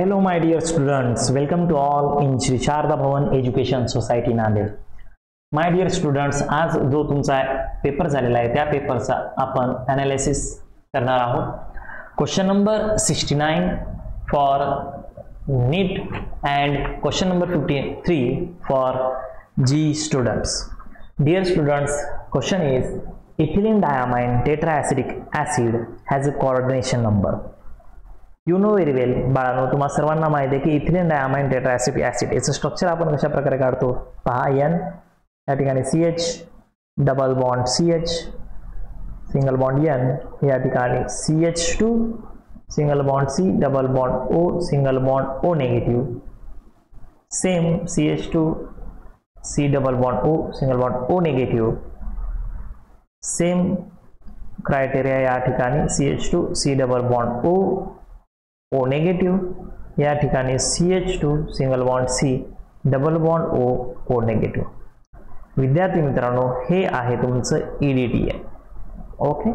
Hello my dear students, welcome to all in Shri Sharda Bhavan Education Society Nanded. My dear students, आज जो तुमचा paper झालेला आहे त्या पेपरचा आपण एनालिसिस करणार आहोत. Question number 69 for NEET and question number 53 for G students. Dear students, question is ethylene diamine tetraacetic acid has a coordination number. You know very well बाळांनो, तुम्हा सर्वांना माहिती आहे की इथिलीन डायमाइन टेट्राएसिटिक ऍसिड याचं स्ट्रक्चर आपण कशा प्रकारे काढतो पहा. N या ठिकाणी CH double bond CH single bond N या ठिकाणी CH2 single bond C double bond O single bond O negative, same CH2 C double bond O single bond O negative, same criteria या ठिकाणी CH2 C double bond O negative, या ठिकाणी CH2 single bond C double bond O negative. विद्यार्थी मित्रांनो, हे आहे तुमचं EDTA. Okay,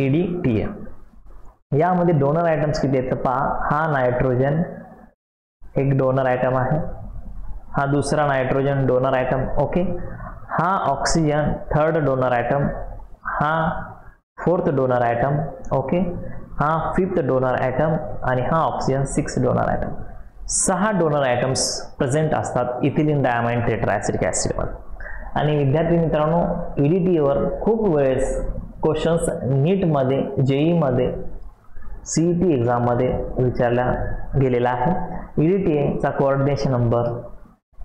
EDTA. यामध्ये डोनर आयटम्स किती आहेत पहा. हा नायट्रोजन एक डोनर आयटम आहे, हा दुसरा नायट्रोजन डोनर आयटम. ओके, हा ऑक्सिजन थर्ड डोनर आयटम, हा फोर्थ डोनर आयटम. ओके, हा फिफ्थ डोनर आयटम आणि हा oxygen sixth donor item. 6 donor items present असतात इथिलीन डायमाइन टेट्राएसिटिक ऍसिडवर. आणि विद्यार्थी मित्रांनो, EDTA वर खूप वेळेस क्वेश्चन्स नीट मध्ये, JEE मध्ये, CET एक्झाम मध्ये विचारला गेलेला आहे. EDTA चा कोऑर्डिनेशन नंबर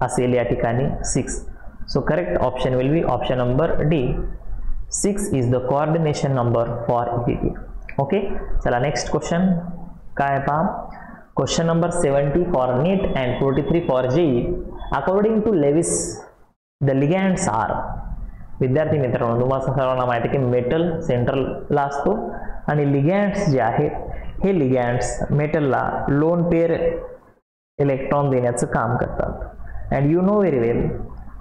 असेल या ठिकाणी 6. So correct option will be option number D. 6 is the coordination number for EDTA. Okay, चला नेक्स्ट क्वेश्चन काय पहा. Question number 70 for NEET and 43 for JEE. According to Lewis the लिगॅंड्स R. विद्यार्थी मित्रांनो, तुम्हाला सर्वांना माहिती आहे की मेटल सेंट्रलला असतो आणि लिगॅंड्स जे आहेत हे लिगॅंड्स मेटलला लोन पेअर इलेक्ट्रॉन देण्याचं काम करतात. And you know very well,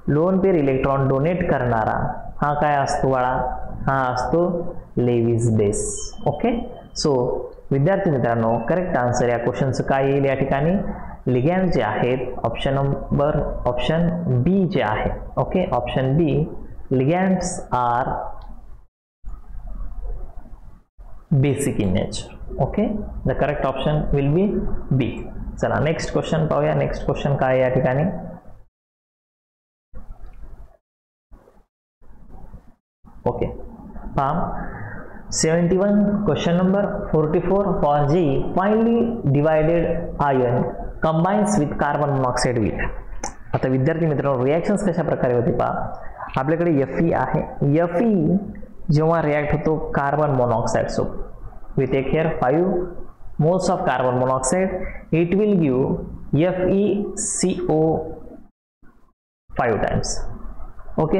lone pair electron donate करणारा हा काय असतो बाळा, हा असतो लेविस बेस. ओके, सो विद्यार्थी मित्रांनो, करेक्ट आन्सर या क्वेश्चनचं काय येईल या ठिकाणी. लिगॅंड जे आहेत ऑप्शन बी जे आहे. Okay, option B, ligands are basic in nature. Okay, the correct option will be B. चला नेक्स्ट क्वेश्चन पाहूया. नेक्स्ट क्वेश्चन काय या ठिकाणी. ओके, पहा 71 question number 44 for JEE. Finally divided ion combines with carbon monoxide with. आता विद्यार्थी मित्रांनो, reactions कशा प्रकारे होते पहा. आपल्याकडे Fe आहे. Fe जेव्हा रिॲक्ट होतो कार्बन मोनॉक्साइड सोबत विथ एक hair 5 moles of carbon monoxide, it will give FeCO 5 times. Okay,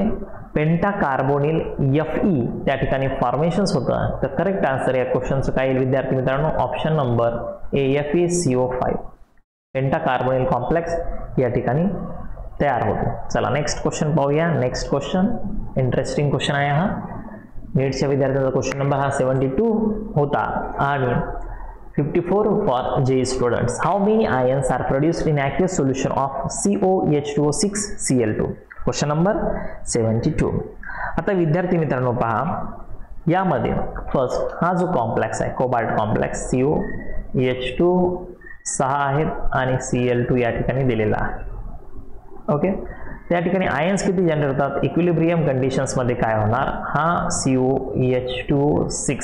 पेंटा कार्बोनिल Fe त्या ठिकाणी फॉर्मेशन्स होतं. तर करेक्ट आन्सर या क्वेश्चनचं काय येईल विद्यार्थी मित्रांनो. Option number A, FeCO5. पेंटा कार्बोनिल कॉम्प्लेक्स या ठिकाणी तयार होतो. चला नेक्स्ट क्वेश्चन पाहूया. नेक्स्ट क्वेश्चन इंटरेस्टिंग क्वेश्चन आहे हा. नीटच्या विद्यार्थ्यांचा क्वेश्चन नंबर हा 72 होता आणि 54 for JEE students. How many ions are produced in aqueous solution of COH2O6 Cl2. Question number 72. आता विद्यार्थी मित्रांनो पहा, यामध्ये फर्स्ट हा जो कॉम्प्लेक्स आहे कोबाल्ट कॉम्प्लेक्स COH2 6 आहेत आणि Cl2 या ठिकाणी दिलेला आहे. ओके, त्या ठिकाणी आयन्स किती जनरेट होतात. इक्विलिब्रियम कंडिशन्स मध्ये काय होणार, हा COH2O6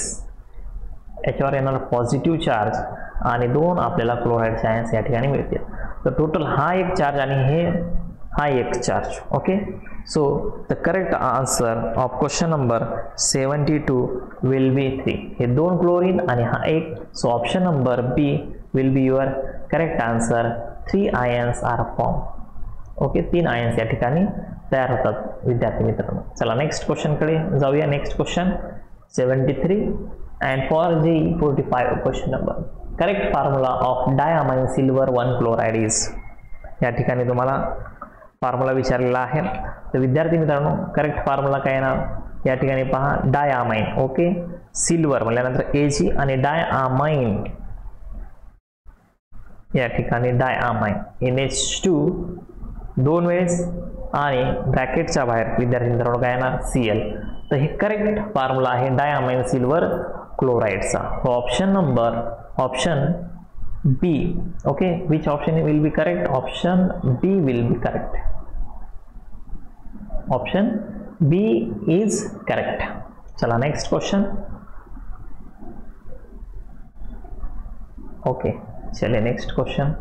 याच्यावर येणार पॉझिटिव्ह चार्ज आणि 2 आपल्याला क्लोराईडचे आयन्स या ठिकाणी मिळतील. तर टोटल हा एक चार्ज आणि हा एक charge. Okay, so the correct answer of question number 72 will be 3. हे 2 क्लोरीन आणि हा एक. So option number B will be your correct answer. 3 ions are form. Okay, 3 ions या ठिकाणी तयार होतात विद्यार्थी मित्रांनो. चला नेक्स्ट क्वेश्चन कडे जाऊया. Next question 73 and for JEE 45 question number. Correct formula of diamine silver 1 chloride is. या ठिकाणी तुम्हाला फॉर्म्युला विचारलेला आहे. तर विद्यार्थी मित्रांनो, करेक्ट फॉर्म्युला काय येणार या ठिकाणी पहा. डायमाइन. ओके, सिल्वर म्हटल्यानंतर Ag आणि डायमाइन या ठिकाणी डायअमाइन NH2 दोन वेळेस आणि ब्रॅकेटच्या बाहेर विद्यार्थी मित्रांनो काय येणार Cl. तर हे करेक्ट फॉर्म्युला आहे डायअमाइन सिल्वर क्लोराइडचा. Option B. Okay, which option will be correct? Option B will be correct. Option B is correct. चला नेक्स्ट क्वेश्चन. ओके चलिए next question.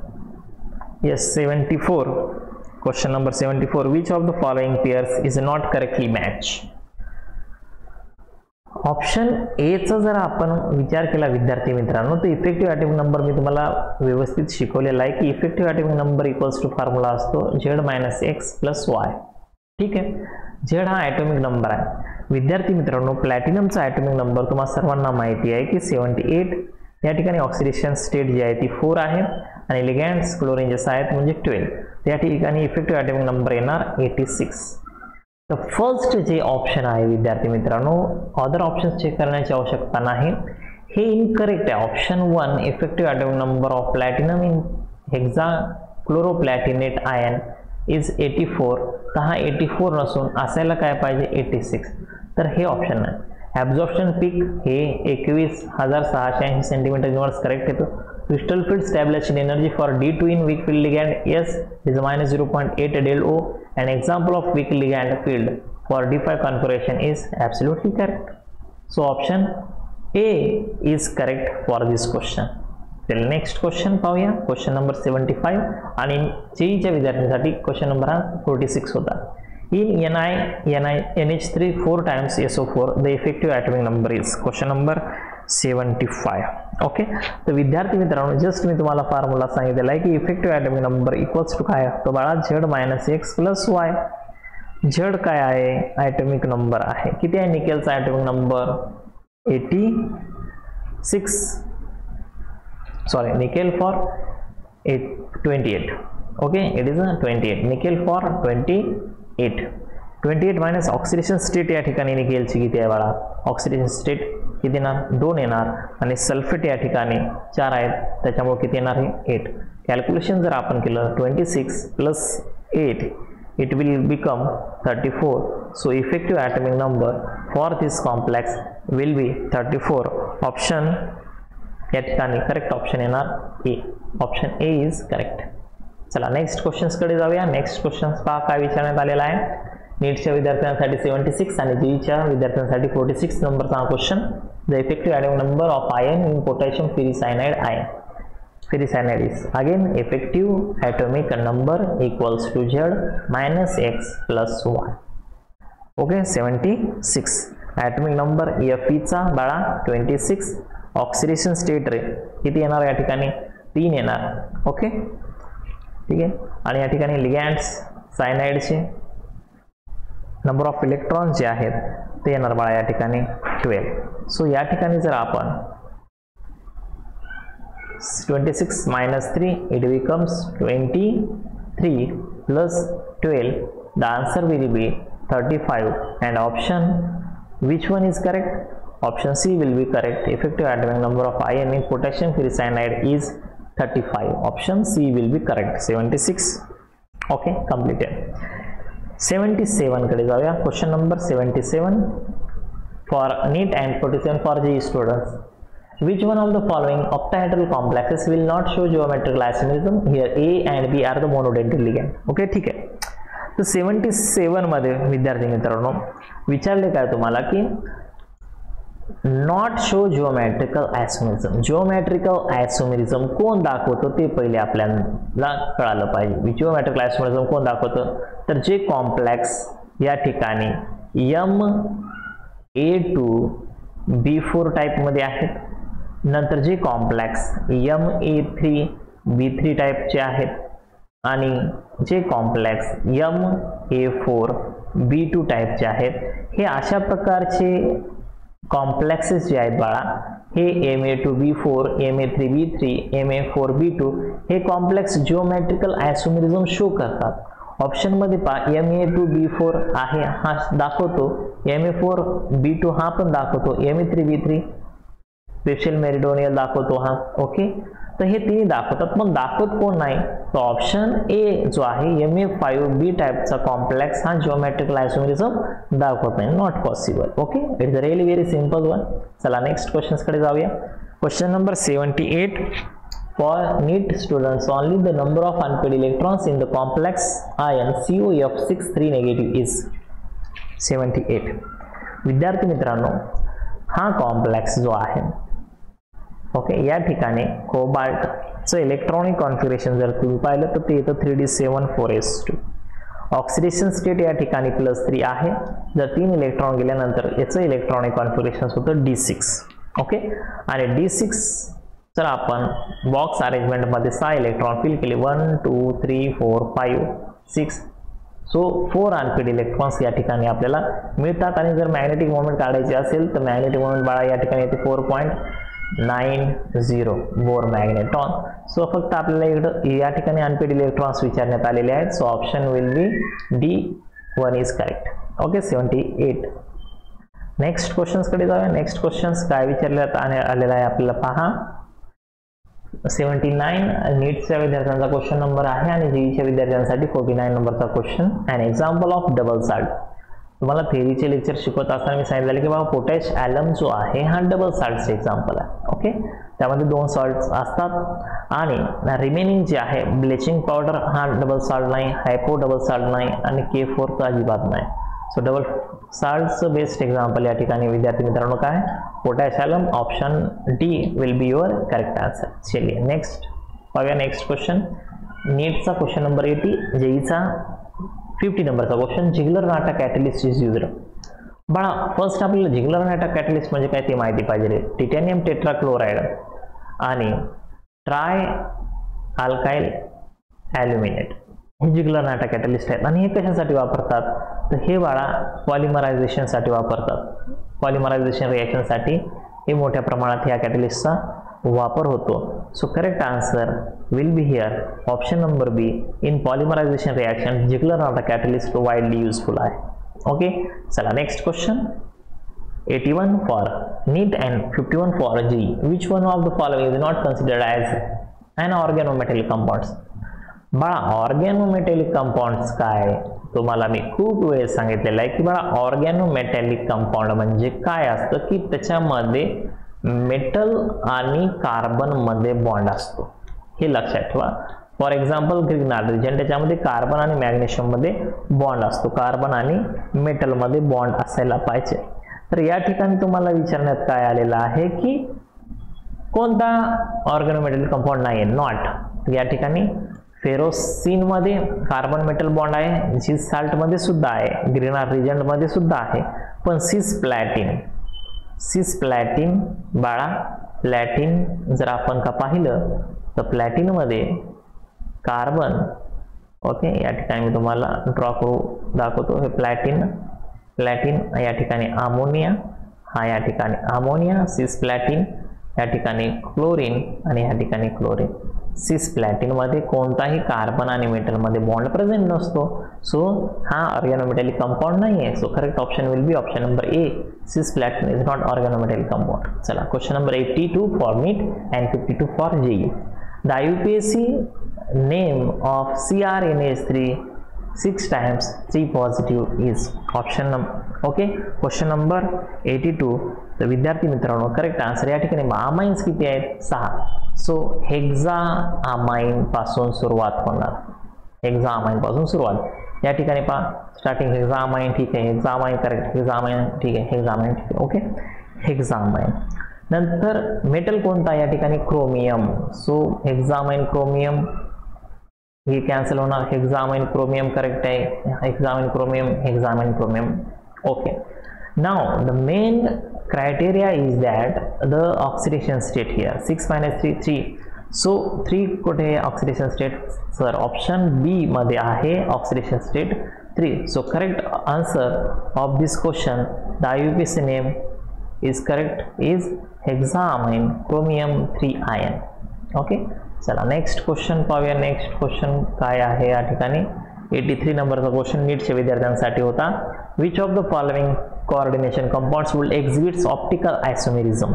Yes 74. Question number 74. Which of the following pairs is not correctly match? Option A चा जर आपण विचार केला विद्यार्थी मित्रांनो, तर इफेक्टिव्ह ॲटॉमिक नंबर मी तुम्हाला व्यवस्थित शिकवलेला आहे की effective atomic number equals to formula असतो Z-X + Y. ठीक आहे, Z हा ॲटॉमिक नंबर आहे. विद्यार्थी मित्रांनो, प्लॅटिनमचा ॲटॉमिक नंबर तुम्हाला सर्वांना माहिती आहे की 78. या ठिकाणी ऑक्सिडेशन स्टेट जी आहे ती 4 आहे आणि लिगँड्स क्लोरीन जे आहेत म्हणजे 12. त्या ठिकाणी इफेक्टिव्ह ॲटॉमिक नंबर येणार 86. तर फर्स्ट जे ऑप्शन आहे विद्यार्थी मित्रांनो, अदर ऑप्शन्स चेक करण्याची आवश्यकता नाही, हे इनकरेक्ट आहे. Option 1 effective atomic number of platinum in hexa chloroplatinate ion is 84. तर हा 84 नसून असायला काय पाहिजे 86. तर हे ऑप्शन नाही. ॲब्झॉर्प्शन पीक हे 21,680 सेंटीमीटर इनवर्स करेक्ट येतो. Crystal field stabilisation energy for D2 in weak field ligand S is -0.8 del O. An example of weak ligand field for D5 configuration is absolutely correct. So option A is correct for this question. चलिए next question पाहूया. Question number 75 आणि जेईच्या विद्यार्थ्यांसाठी question number हा 46 होता. In NH3 4 times SO4 the effective atomic number is. Question number 75. Okay, तर विद्यार्थी मित्रांनो just मी तुम्हाला फॉर्म्युला सांगितलेला आहे की effective atomic number equals to काय? तो बाळा Z-X + Y. Z काय आहे? ॲटॉमिक नंबर आहे. किती आहे निकेलचा atomic number? 86. Sorry, nickel for 28. Okay, it is 28. Nickel for 28. 28 minus oxidation state या ठिकाणी निकेलची किती आहे बाळा? ऑक्सिडेशन स्टेट किती येणार? 2 येणार आणि सल्फेट या ठिकाणी 4 आहेत, त्याच्यामुळे किती येणार? हे 8. कॅल्क्युलेशन जर आपण केलं 26 + 8 it will become 34. So effective atomic number for this complex will be 34. Option या ठिकाणी करेक्ट ऑप्शन येणार A. Option A is correct. चला नेक्स्ट क्वेश्चन्सकडे जाऊया. नेक्स्ट क्वेश्चन्स पहा काय विचारण्यात आलेला आहे. नीटच्या विद्यार्थ्यांसाठी 76 आणि जीईच्या विद्यार्थ्यांसाठी 46 नंबरचा हा question. The effective atomic number of ion in potassium ferricyanide ion. Ferricyanide is again effective atomic number equals to Z-X + Y. Okay 76. Atomic number Fe चा बाळा 26. ऑक्सिडेशन स्टेट रे किती येणार या ठिकाणी? 3 येणार. ओके ठीक आहे, आणि या ठिकाणी लिगँड्स सायनाइडचे नंबर ऑफ इलेक्ट्रॉन्स जे आहेत ते येणार बाळा या ठिकाणी 12. सो या ठिकाणी जर आपण 26 - 3 it becomes 23 + 12. The answer will B 35 and option which one is correct? Option C will be correct. Effective atomic number of iron in potassium ferricyanide is 35. Option C will be correct. 76. Okay, completed. 77 कडे जाऊया. Question number 77 for NEET and 47 for JEE students. Which one of the following octahedral complexes will not show geometrical isomerism? Here A and B are the monodentate ligand. Okay, ठीक आहे. तर 77 मध्ये विद्यार्थी मित्रांनो विचारले काय तुम्हाला की not show geometrical isomerism. Geometrical isomerism कोण दाखवतो ते पहिले आपल्याला कळालं पाहिजे. जिओमेट्रिकल आयसोमेरिझम कोण दाखवतं? तर जे कॉम्प्लेक्स या ठिकाणी Ma2B4 टाइप मध्ये आहेत, नंतर जे कॉम्प्लेक्स Ma3B3 टाइपचे आहेत आणि जे कॉम्प्लेक्स Ma4B2 टाइपचे आहेत, हे अशा प्रकारचे कॉम्प्लेक्सेस जे आहेत बाळा हे Ma2B4, Ma3B3, Ma4B2 हे कॉम्प्लेक्स जिओमेट्रिकल आयसोमेरिझम शो करतात. ऑप्शन मध्ये पहा Ma2B4 आहे हा दाखवतो, Ma4B2 हा पण दाखवतो, Ma3B3 स्पेशल मेरिडोनियल दाखवतो हा. ओके, तर हे तिन्ही दाखवतात, पण दाखवत कोण नाही, तर ऑप्शन ए जो आहे Ma5B टाईपचा कॉम्प्लेक्स हा जिओमेट्रिकल आयसोमेरिझम दाखवत नाही, not possible. Okay, it is really very simple one. चला नेक्स्ट क्वेश्चन्स कडे जाऊया. Question number 78. For NEET students, only the number of unpaired electrons in the complex ion COF6 negative is 78. विद्यार्थी मित्रांनो, हा complex जो आहे, ओके, या ठिकाणी कोबाल्टचं इलेक्ट्रॉनिक कॉन्फिगरेशन जर तुम्ही पाहिलं तर ते येतं 3d7,4s2. ऑक्सिडेशन स्टेट या ठिकाणी +3 आहे. जर 3 इलेक्ट्रॉन गेल्यानंतर याचं इलेक्ट्रॉनिक कॉन्फिगरेशन होतं D6. ओके, आणि D6 जर आपण बॉक्स अरेंजमेंट मध्ये 6 इलेक्ट्रॉन फिल केले, 1 2 3 4 5 6, सो 4 अनपेड इलेक्ट्रॉन्स या ठिकाणी आपल्याला मिळतात. आणि जर मॅग्नेटिक मोमेंट काढायची असेल तर मॅग्नेटिक मोमेंट बाळा या ठिकाणी येते 4.90 बोर मॅग्नेटॉन. सो फक्त आपल्याला इकडं या ठिकाणी अनपेड इलेक्ट्रॉन्स विचारण्यात आलेले आहेत. So option will B D1 is correct. Okay, 78. Next questions कडे जाऊया. नेक्स्ट क्वेश्चन्स काय विचारण्यात आलेला आहे आपल्याला पहा. 79 नीटच्या विद्यार्थ्यांचा क्वेश्चन नंबर आहे आणि जीईच्या विद्यार्थ्यांसाठी 49 नंबरचा question. An example of double salt. तुम्हाला थेअरीचे लेक्चर शिकवत असताना मी सांगितलेलं की बाबा पोटॅश ॲलम जो आहे हा डबल साल्टचे एक्झाम्पल आहे. ओके, त्यामध्ये 2 सॉल्ट्स असतात आणि रिमेनिंग जे आहे ब्लिचिंग पावडर हा डबल साल्ट नाही, हायपो डबल साल्ट नाही आणि K4 तर अजिबात नाही. सो डबल साल्टचं बेस्ट एक्झाम्पल या ठिकाणी विद्यार्थी मित्रांनो काय, potash alum. Option D will be your correct answer. चलिए नेक्स्ट पाहूया. नेक्स्ट क्वेश्चन नीटचा क्वेश्चन नंबर 80, जेईचा 50 नंबरचा क्वेश्चन. Ziegler Natta catalyst is used. बाळा फर्स्ट आपल्याला झिग्लर-नाटा कॅटलिस्ट म्हणजे काय ते माहिती पाहिजे. टिटॅनियम टेट्राक्लोराइड आणि ट्राय अल्काइल ॲल्युमिनेट हे झिग्लर-नाटा कॅटलिस्ट आहेत. आणि हे कशासाठी वापरतात, तर हे बाळा पॉलिमरायझेशनसाठी वापरतात. पॉलिमरायझेशन रिॲक्शनसाठी हे मोठ्या प्रमाणात ह्या कॅटलिस्टचा वापर होतो. So correct answer will be here option number B. In polymerization reaction Ziegler Natta catalyst widely useful आहे. ओके, चला next question. 81 for NEET and 51 for JEE. Which one of the following is not considered as an organometallic compounds. बाळा organometallic compounds काय, तुम्हाला मी खूप वेळेस सांगितलेलं आहे की बाळा ऑर्गॅनोमेटॅलिक कंपाऊंड म्हणजे काय असतं की त्याच्यामध्ये मेटल आणि कार्बन मध्ये बॉन्ड असतो. हे लक्षात ठेवा. फॉर एक्झाम्पल ग्रीक नायट्रोजन, त्याच्यामध्ये कार्बन आणि मॅग्नेशियम मध्ये बॉन्ड असतो. कार्बन आणि मेटल मध्ये बॉन्ड असायला पाहिजे. तर या ठिकाणी तुम्हाला विचारण्यात काय आलेलं आहे की कोणता ऑर्गॅनोमेटॅलिक कंपाऊंड नाही आहे, नॉट. या ठिकाणी फेरोसिन मध्ये कार्बन मेटल बॉन्ड आहे, झिस साल्ट मध्ये सुद्धा आहे, ग्रेनार रिजंट मध्ये सुद्धा आहे. पण सिस प्लॅटिन बाळा, प्लॅटिन जर आपण का पाहिलं तर प्लॅटिन मध्ये कार्बन, ओके, या ठिकाणी मी तुम्हाला ड्रॉ करू दाखवतो. हे प्लॅटिन या ठिकाणी अमोनिया, हा या ठिकाणी अमोनिया, सिस प्लॅटिन या ठिकाणी क्लोरीन आणि या ठिकाणी क्लोरीन. सिस प्लॅटिन मध्ये कोणताही कार्बन आणि मेटल मध्ये बॉन्ड प्रेझेंट नसतो. सो हा ऑर्गॅनोमेटॅलिक कंपाऊंड नाही आहे. So correct option will be option number A. Cisplatin is not organometallic compound. चला question number 82 for NEET and 52 for JEE. The IUPAC name of CrNH3 6 times 3 positive is option number. Okay, question number 82. तर विद्यार्थी मित्रांनो correct answer या ठिकाणी amines किती आहेत, 6. So hexa amine पासून सुरुवात होणार. हेक्झा अमाइन पासून सुरुवात या ठिकाणी पहा. स्टार्टिंग हेक्झा अमाइन, ठीक आहे, hexa amine correct, hexa amine ठीक आहे, हेक्झा अमाइन ठीक आहे. Okay, hexa amine. नंतर मेटल कोणता या ठिकाणी chromium. So hexa amine chromium हे कॅन्सल होणार. हेक्सामाइन क्रोमियम करेक्ट आहे. Hexamine chromium. Okay, now the main criteria is that the oxidation state here 6 minus 3 3. So 3 कुठे oxidation state सर ऑप्शन बी मध्ये आहे oxidation state 3. So correct answer of this question, the IUPAC name is correct is hexaamine chromium 3 ion. Okay, चला next question पाहूया. Next question काय आहे या ठिकाणी 83 नंबरचा क्वेश्चन नीटच्या विद्यार्थ्यांसाठी होता. Which of the following coordination compounds will exhibits optical isomerism.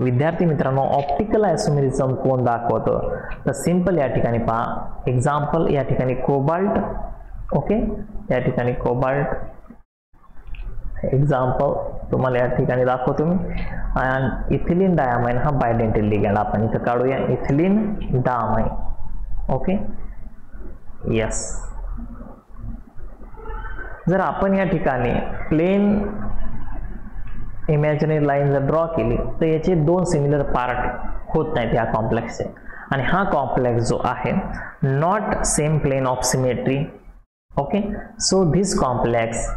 विद्यार्थी मित्रांनो ऑप्टिकल आयसोमेरिझम कोण दाखवतं, तर सिंपल या ठिकाणी पहा एक्झाम्पल या ठिकाणी कोबाल्ट, ओके या ठिकाणी कोबाल्ट एक्झाम्पल तुम्हाला या ठिकाणी दाखवतो मी. आणि इथिलीन डायमाइन हा बायडेंटल लिगँड आपण इथं काढूया, इथिलीन डायमाइन. Okay yes. जर आपण या ठिकाणी प्लेन इमॅजिनरी लाईन जर ड्रॉ केली तर याचे दोन सिमिलर पार्ट होत नाहीत या कॉम्प्लेक्सचे. आणि हा कॉम्प्लेक्स जो आहे not same plane of symmetry. Okay so this complex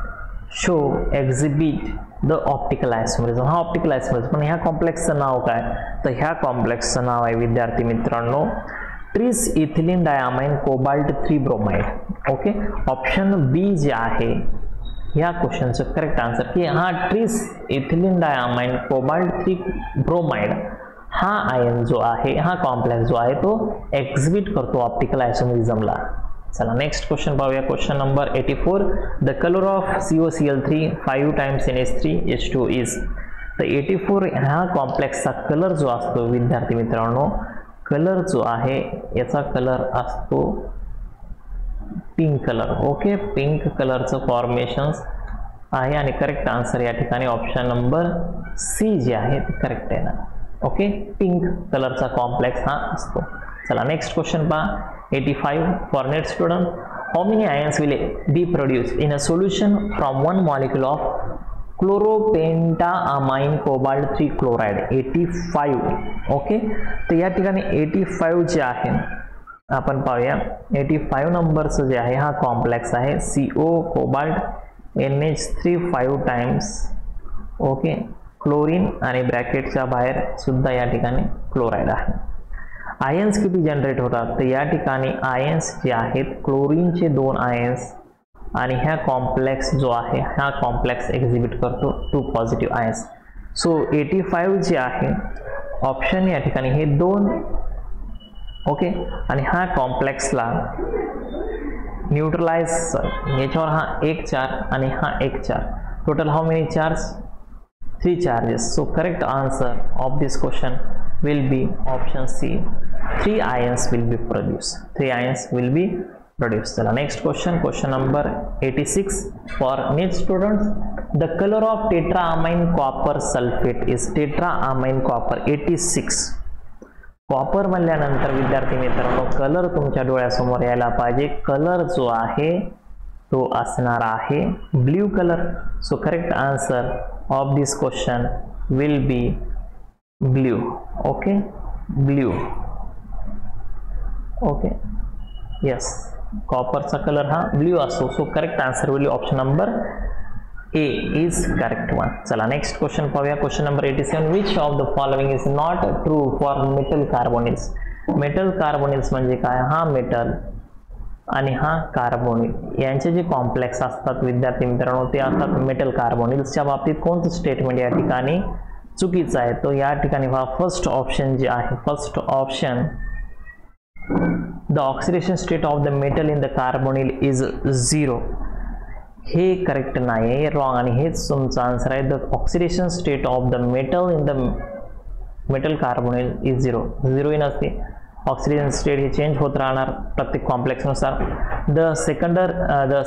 show exhibit the optical isomerism. हा ऑप्टिकल आयसोमेरिझम. पण ह्या कॉम्प्लेक्सचं नाव काय, तर ह्या कॉम्प्लेक्सचं नाव आहे विद्यार्थी मित्रांनो tris ethylene diamine cobalt 3 bromide. Okay option B जे आहे ह्या क्वेश्चनचं करेक्ट आन्सर की हा tris ethylene diamine cobalt 3 bromide हा आयन जो आहे, हा कॉम्प्लेक्स जो आहे तो एक्झिबिट करतो ऑप्टिकल आयसोमेरिझमला. चला नेक्स्ट क्वेश्चन पाहूया. Question number 84. The colour of COCl3 5 times NH3H2 is. तर 84 ह्या कॉम्प्लेक्सचा कलर जो असतो विद्यार्थी मित्रांनो, कलर जो आहे याचा कलर असतो पिंक कलर. ओके पिंक कलरचं फॉर्मेशन्स आहे आणि करेक्ट आन्सर या ठिकाणी ऑप्शन नंबर सी जे आहे ते करेक्ट आहे ना. ओके पिंक कलरचा कॉम्प्लेक्स हा असतो. चला नेक्स्ट क्वेश्चन पहा. 85 for NEET student. How many ions will be produce in a solution from one molecule of chloropentammine cobalt 3 chloride. 85. Okay तर या ठिकाणी 85 जे आहे आपण पाहूया. 85 नंबरचं जे आहे हा कॉम्प्लेक्स आहे CO cobalt NH3 5 times. Okay chlorine आणि ब्रॅकेटच्या बाहेर सुद्धा या ठिकाणी क्लोराइड आहे. आयन्स किती जनरेट होतात, तर या ठिकाणी आयन्स जे आहेत क्लोरीनचे 2 आयन्स आणि ह्या कॉम्प्लेक्स जो आहे हा कॉम्प्लेक्स एक्झिबिट करतो 2 पॉझिटिव्ह आयन्स. सो 85 जे आहे ऑप्शन या ठिकाणी हे 2. ओके आणि हा कॉम्प्लेक्सला न्यूट्रलाइज याच्यावर हा 1 चार्ज आणि हा 1 charge. Total how many charge 3 charges. So correct answer of this question will be option C. 3 ions will be produced. 3 ions will be produced. चला next question. Question number 86 for NEET students. The color of tetraamine copper sulfate is tetraamine copper 86. Copper म्हणल्यानंतर विद्यार्थी मित्रांनो colour तुमच्या डोळ्यासमोर यायला पाहिजे. Colour जो आहे तो असणार आहे blue colour. So correct answer of this question will be blue. Okay blue. Okay yes कॉपरचा कलर हा ब्ल्यू असतो. So correct answer will option number A is correct one. चला नेक्स्ट क्वेश्चन पाहूया. Question number 87. Which of the following is not true for metal carbonyls. Metal carbonyls म्हणजे काय, हा metal आणि हा कार्बोनिल यांचे जे कॉम्प्लेक्स असतात विद्यार्थी मित्रांनो ते असतात मेटल कार्बोनिल्सच्या बाबतीत कोणतं स्टेटमेंट या ठिकाणी चुकीचं आहे. तो या ठिकाणी पहा फर्स्ट ऑप्शन जे आहे first option the oxidation state of the metal in the carbonyl is 0. हे करेक्ट नाही आहे, रॉंग. आणि हेच तुमचा आन्सर आहे. The oxidation state of the metal in the metal carbonyl is 0. 0 ही नसते. ऑक्सिडेशन स्टेट हे चेंज होत राहणार प्रत्येक कॉम्प्लेक्सनुसार. The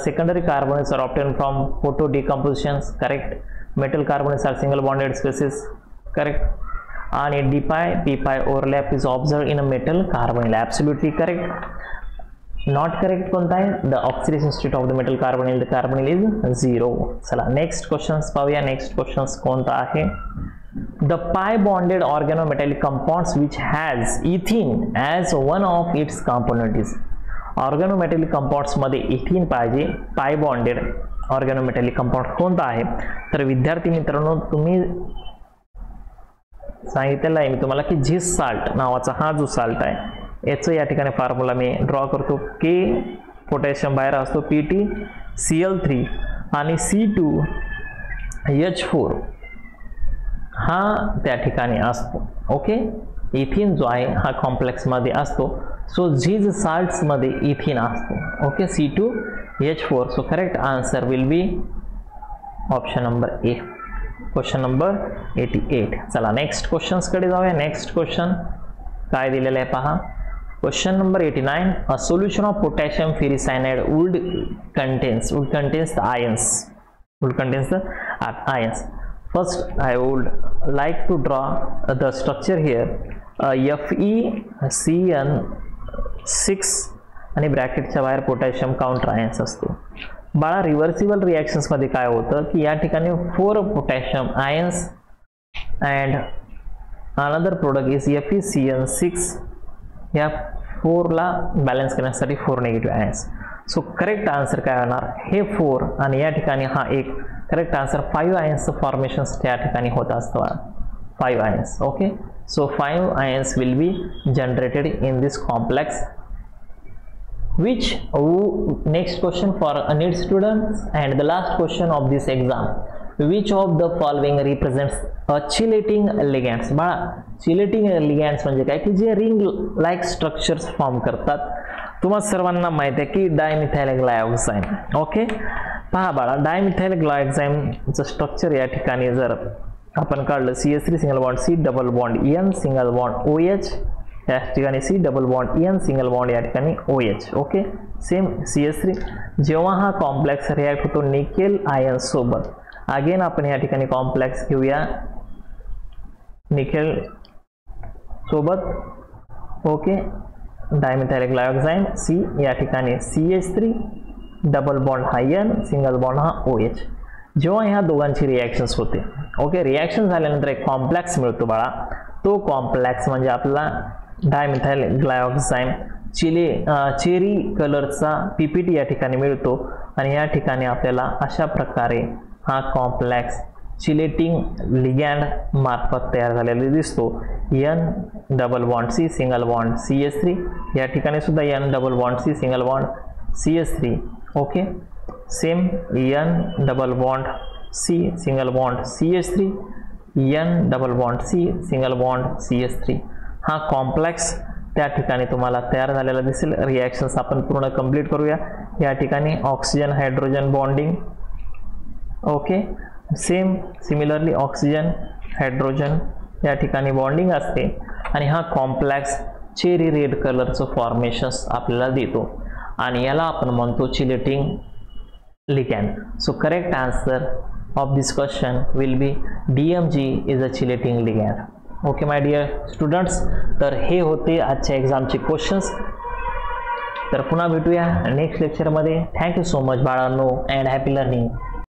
secondary carbonyls are obtain from photo decompositions. Correct. Metal carbonyls are single bonded species. Correct. आणि d-pi p-pi overlap is observed in a metal carbonyl. Absolutely correct. Not correct कोणता आहे, the oxidation state of the metal carbonyl the carbonyl is 0. चला next questions पाहूया. Next questions कोणता आहे. The pi bonded organometallic compounds which has ethyne as one of its component. Organometallic compounds मध्ये ethyne पाहिजे. पाय bonded ऑर्गॅनोमेटॅलिक compound कोणता आहे, तर विद्यार्थी मित्रांनो तुम्ही सांगितलेलं आहे मी तुम्हाला की झिस साल्ट नावाचा हा जो साल्ट आहे याचं या ठिकाणी फॉर्म्युला मी ड्रॉ करतो. के पोटॅशियम बाहेर असतो, PtCl3 आणि C2H4 हा त्या ठिकाणी असतो. ओके इथिन जो आहे हा कॉम्प्लेक्स मध्ये असतो. सो झिज साल्ट्स मध्ये इथिन असतो. Okay C2H4. So correct answer will be option number A. Question number 88. चला नेक्स्ट क्वेश्चन्स कडे जाऊया. नेक्स्ट क्वेश्चन काय दिलेलं आहे पहा. Question number 89. A solution of potassium ferricyanide would contains the ions. First I would like to draw the structure here. FeCN6 आणि ब्रॅकेटच्या बाहेर potassium counter ions असतो. बाळा रिव्हर्सिबल रिॲक्शन्स मध्ये काय होतं की या ठिकाणी 4 potassium ions and another product is FeCN6. या 4 ला बॅलन्स करण्यासाठी 4 negative ions. So correct answer काय होणार हे 4 आणि या ठिकाणी हा एक करेक्ट आन्सर 5 आयन्सचं फॉर्मेशन्स त्या ठिकाणी होत असतं. 5 ions. Okay, so 5 ions will be generated in this complex. Which next question for NEET students and the last question of this exam. Which of the following represents a chelating ligands? बाळा chelating ligands म्हणजे काय की जे ring like structures form करतात. तुम्हाला सर्वांना माहिती आहे की डायमिथाइल ग्लायक्साइड. ओके, पहा बाळा डायमिथाइल ग्लायक्साइडचं स्ट्रक्चर या ठिकाणी जर आपण काढलं CH3 single bond C double bond N single bond OH या ठिकाणी C double bond N single bond या ठिकाणी OH. Okay, same CH3. जेव्हा हा कॉम्प्लेक्स रिॲक्ट होतो निकेल आयन सोबत, अगेन आपण या ठिकाणी कॉम्प्लेक्स घेऊया निकेल सोबत. ओके, डायमिथाइल ग्लायक्साइड C या ठिकाणी CH3 डबल बॉन्ड हा N सिंगल बॉन्ड हा OH. जेव्हा ह्या दोघांची रिॲक्शन्स होते, ओके, रिॲक्शन झाल्यानंतर एक कॉम्प्लेक्स मिळतो बाळा. तो कॉम्प्लेक्स म्हणजे आपला डायमिथाइल ग्लायक्साइड चेरी कलरचा PPT या ठिकाणी मिळतो आणि या ठिकाणी आपल्याला अशा प्रकारे हा कॉम्प्लेक्स चिलेटिंग लिगॅंड मार्फत तयार झालेला दिसतो. N double bond C single bond CH3 या ठिकाणी सुद्धा N double bond C single bond CH3. Okay, same N double bond C single bond CH3 N double bond C single bond CH3. हा complex त्या ठिकाणी तुम्हाला तयार झालेला दिसेल. रिॲक्शन्स आपण पूर्ण कंप्लीट करूया. या ठिकाणी oxygen hydrogen bonding. Okay, same similarly oxygen hydrogen या ठिकाणी बॉन्डिंग असते आणि हा कॉम्प्लेक्स चेरी रेड कलरचं फॉर्मेशन्स आपल्याला देतो आणि याला आपण म्हणतो chelating ligand. So correct answer of this question will be DMG is a chelating ligand. Okay my dear students, तर हे होते आजच्या एक्झामचे क्वेश्चन्स. तर पुन्हा भेटूया नेक्स्ट लेक्चरमध्ये. थँक्यू सो मच बाळांनो अँड हॅपी लर्निंग.